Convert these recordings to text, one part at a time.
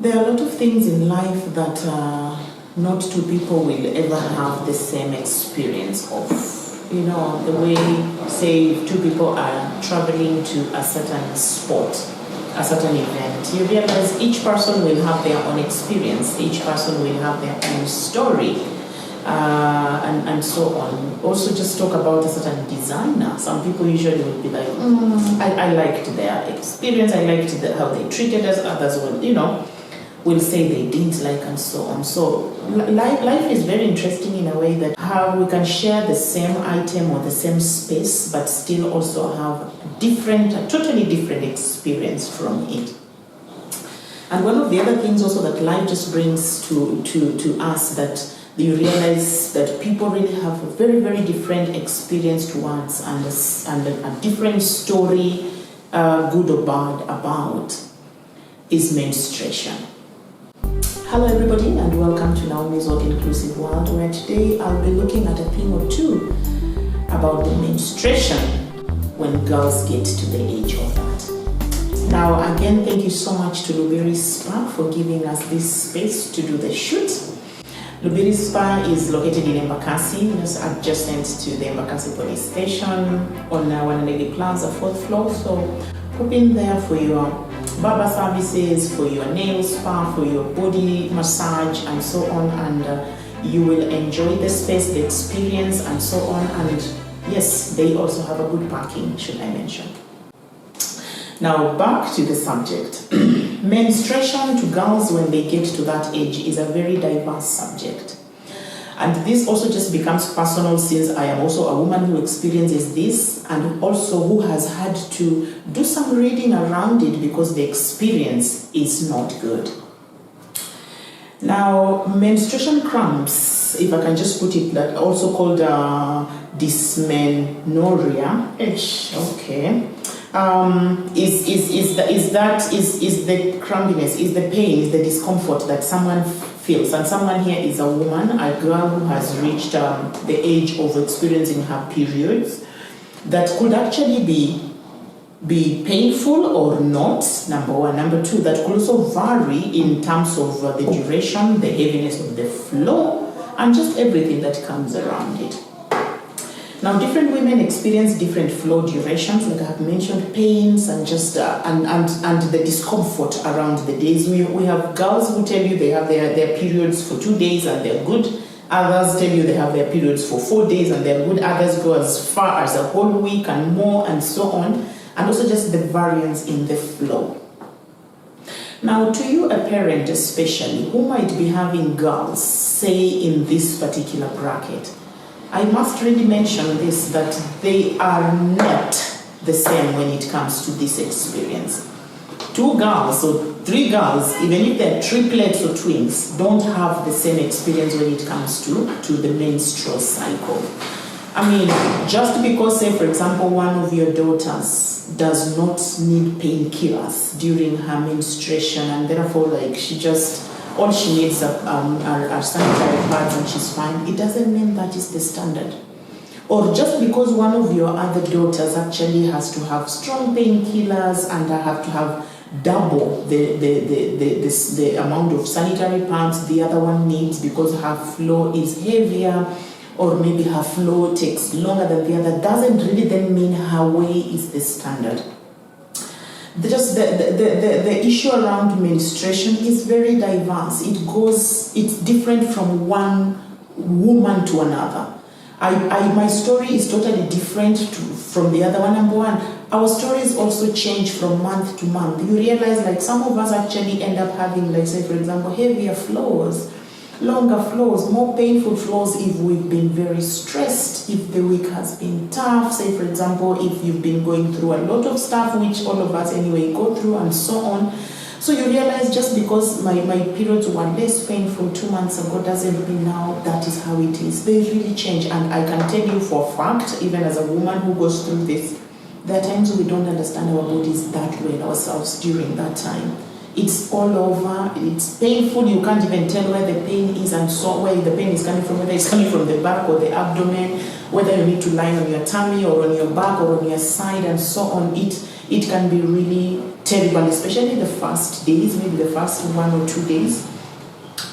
There are a lot of things in life that not two people will ever have the same experience of. You know, the way, say, two people are traveling to a certain sport, a certain event, you realize each person will have their own experience, each person will have their own story, and so on. Also, just talk about a certain designer. Some people usually would be like, I liked their experience, I liked how they treated us, others will say they didn't like, and so on. So life is very interesting in a way that how we can share the same item or the same space, but still also have a totally different experience from it. And one of the other things also that life just brings to us, that you realize that people really have a very, very different experience towards and a different story, good or bad, about is menstruation. Hello everybody, and welcome to Naomi's All Inclusive World, where today I'll be looking at a thing or two about the menstruation when girls get to the age of that. Now again, thank you so much to Lubiri Spa for giving us this space to do the shoot. Lubiri Spa is located in Embakasi, just adjacent to the Embakasi police station on Wananegi Plaza, 4th floor. So pop in there for your barber services, for your nail spa, for your body massage, and so on, and you will enjoy the space, the experience, and so on. And yes, they also have a good parking, should I mention. Now back to the subject. Menstruation to girls when they get to that age is a very diverse subject. And this also just becomes personal, since I am also a woman who experiences this and also who has had to do some reading around it because the experience is not good. Now, menstruation cramps, if I can just put it, that also called Dysmenorrhea, okay, is the crampiness, is the pain, is the discomfort that someone feels. And someone here is a woman, a girl who has reached the age of experiencing her periods, that could actually be painful or not, number one. Number two, that could also vary in terms of the duration, the heaviness of the flow, and just everything that comes around it. Now, different women experience different flow durations, like I have mentioned, pains and just and the discomfort around the days. We have girls who tell you they have their periods for 2 days and they're good. Others tell you they have their periods for 4 days and they're good. Others go as far as a whole week and more, and so on. And also just the variance in the flow. Now, to you, a parent especially, who might be having girls, say, in this particular bracket, I must really mention this, that they are not the same when it comes to this experience. 2 girls or 3 girls, even if they're triplets or twins, don't have the same experience when it comes to the menstrual cycle. I mean, just because, say, for example, one of your daughters does not need painkillers during her menstruation, and therefore, like, all she needs are sanitary pads and she's fine, it doesn't mean that is the standard. Or just because one of your other daughters actually has to have strong painkillers and have to have double the amount of sanitary pads the other one needs because her flow is heavier, or maybe her flow takes longer than the other, doesn't really then mean her way is the standard. Just the issue around menstruation is very diverse. It's different from one woman to another. My story is totally different from the other one. Number one, our stories also change from month to month. You realize, like, some of us actually end up having, like, say, for example, heavier flows, longer flows, more painful flows if we've been very stressed, if the week has been tough, say, for example, if you've been going through a lot of stuff, which all of us anyway go through, and so on. So you realize just because my periods were less painful 2 months ago doesn't mean now that is how it is. They really change, and I can tell you for a fact, even as a woman who goes through this, there are times we don't understand our bodies that well ourselves during that time. It's all over, it's painful, you can't even tell where the pain is, and so where the pain is coming from, whether it's coming from the back or the abdomen, whether you need to lie on your tummy or on your back or on your side, and so on. It can be really terrible, especially the first days, maybe the first 1 or 2 days.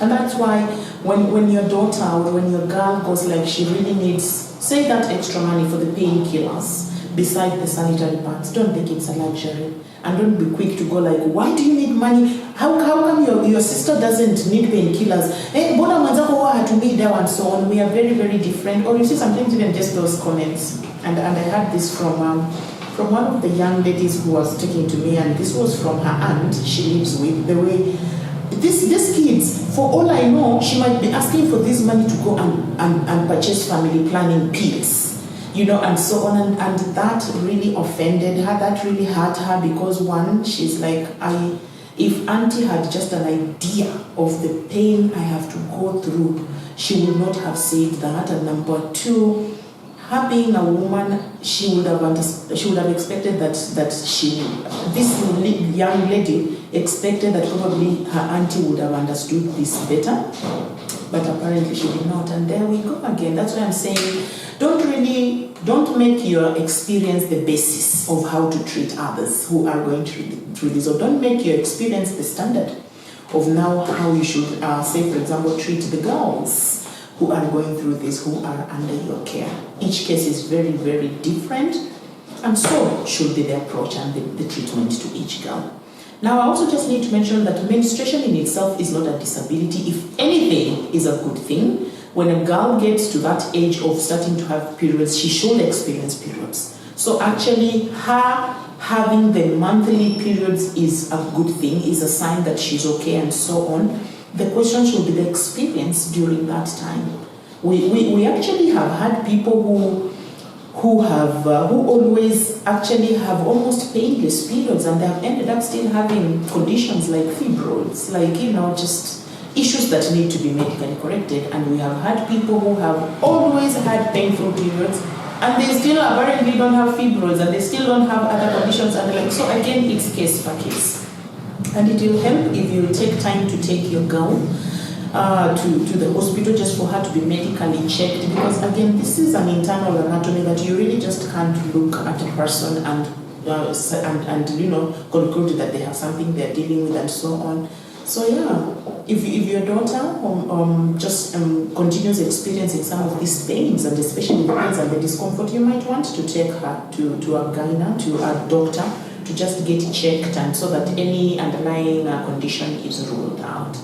And that's why when your daughter or when your girl goes like she really needs, say, that extra money for the painkillers beside the sanitary pads, don't think it's a luxury. And don't be quick to go like, why do you need money? How come your sister doesn't need painkillers? And so on. We are very, very different. Or you see sometimes even just those comments. And I had this from one of the young ladies who was talking to me, and this was from her aunt she lives with. The way these kids, for all I know, she might be asking for this money to go and purchase family planning pills, and so on. And that really offended her, that really hurt her, because one, she's like, if auntie had just an idea of the pain I have to go through, she would not have said that. And number two, her being a woman, she would have expected that this young lady expected that probably her auntie would have understood this better, but apparently she did not. And there we go again. That's why I'm saying, don't make your experience the basis of how to treat others who are going through this, or don't make your experience the standard of now how you should, say, for example, treat the girls who are going through this, who are under your care. Each case is very, very different, and so should be the approach and the treatment to each girl. Now, I also just need to mention that menstruation in itself is not a disability. If anything, is a good thing. When a girl gets to that age of starting to have periods, she should experience periods. So actually, her having the monthly periods is a good thing, is a sign that she's okay, and so on. The question should be the experience during that time. We actually have had people who always actually have almost painless periods, and they have ended up still having conditions like fibroids, like, just issues that need to be medically corrected. And we have had people who have always had painful periods, and they still apparently don't have fibroids, and they still don't have other conditions. And so again, it's case by case. And it will help if you take time to take your girl to the hospital just for her to be medically checked, because again, this is an internal anatomy that you really just can't look at a person and conclude that they have something they're dealing with, and so on. So yeah, if your daughter just continues experiencing some of these pains, and especially the pains and the discomfort, you might want to take her to a gynae, to a doctor, to just get checked, and so that any underlying condition is ruled out.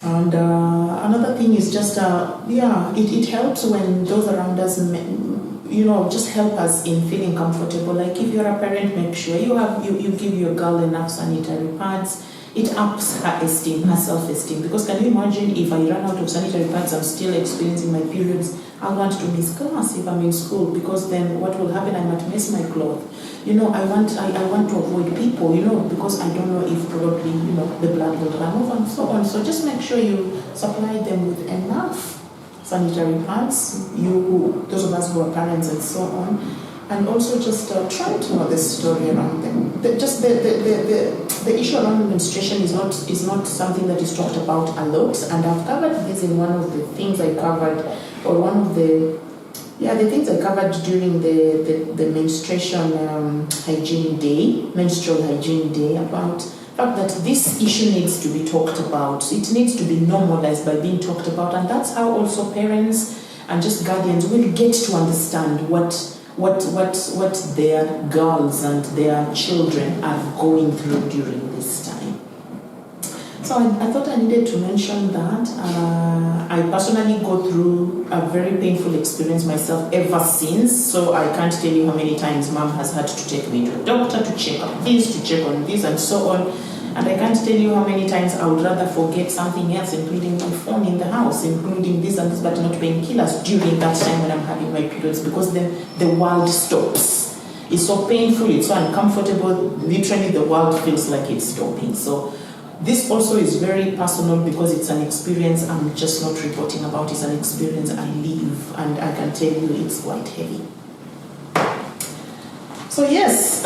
And another thing is just, it helps when those around us, just help us in feeling comfortable. Like if you're a parent, make sure you give your girl enough sanitary pads. It ups her esteem, her self-esteem. Because can you imagine if I run out of sanitary pads, I'm still experiencing my periods, I want to miss class if I'm in school, because then what will happen? I might miss my clothes. I want to avoid people, because I don't know if probably, the blood will run off, and so on. So just make sure you supply them with enough sanitary pads, those of us who are parents, and so on. And also just try to know the story around them. The issue around menstruation is not something that is talked about a lot, and I've covered this in one of the things I covered, or one of the things I covered during the menstruation hygiene day, menstrual hygiene day, about the fact that this issue needs to be talked about. It needs to be normalized by being talked about, and that's how also parents and just guardians will get to understand what their girls and their children are going through during this time. So I thought I needed to mention that. I personally go through a very painful experience myself ever since, so I can't tell you how many times mom has had to take me to a doctor to check on this, to check on this, and so on. And I can't tell you how many times I would rather forget something else, including my phone in the house, including this and this, but not painkillers during that time when I'm having my periods, because then the world stops. It's so painful, it's so uncomfortable, literally the world feels like it's stopping. So this also is very personal, because it's an experience I'm just not reporting about. It's an experience I live, and I can tell you it's quite heavy. So yes,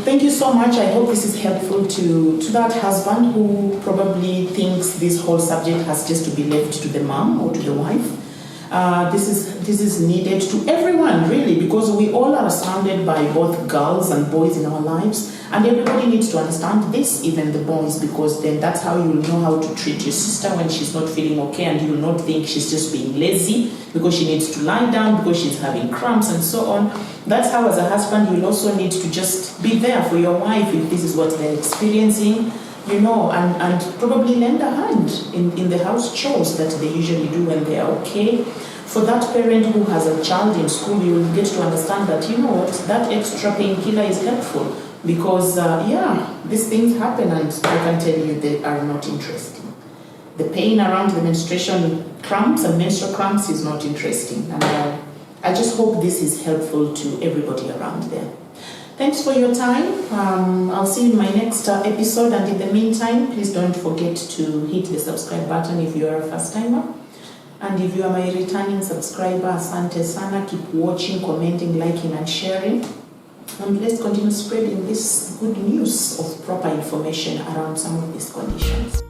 thank you so much. I hope this is helpful to that husband who probably thinks this whole subject has just to be left to the mom or to the wife. This is needed to everyone, really, because we all are surrounded by both girls and boys in our lives, and everybody needs to understand this, even the boys, because then that's how you'll know how to treat your sister when she's not feeling okay, and you'll not think she's just being lazy because she needs to lie down, because she's having cramps and so on. That's how, as a husband, you'll also need to just be there for your wife if this is what they're experiencing, you know, and probably lend a hand in the house chores that they usually do when they are okay. For that parent who has a child in school, you will get to understand that, you know what, that extra painkiller is helpful, because, these things happen, and I can tell you they are not interesting. The pain around the menstruation cramps and menstrual cramps is not interesting, and I just hope this is helpful to everybody around there. Thanks for your time. I'll see you in my next episode, and in the meantime, please don't forget to hit the subscribe button if you are a first timer. And if you are my returning subscriber, asante sana. Keep watching, commenting, liking, and sharing. And let's continue spreading this good news of proper information around some of these conditions.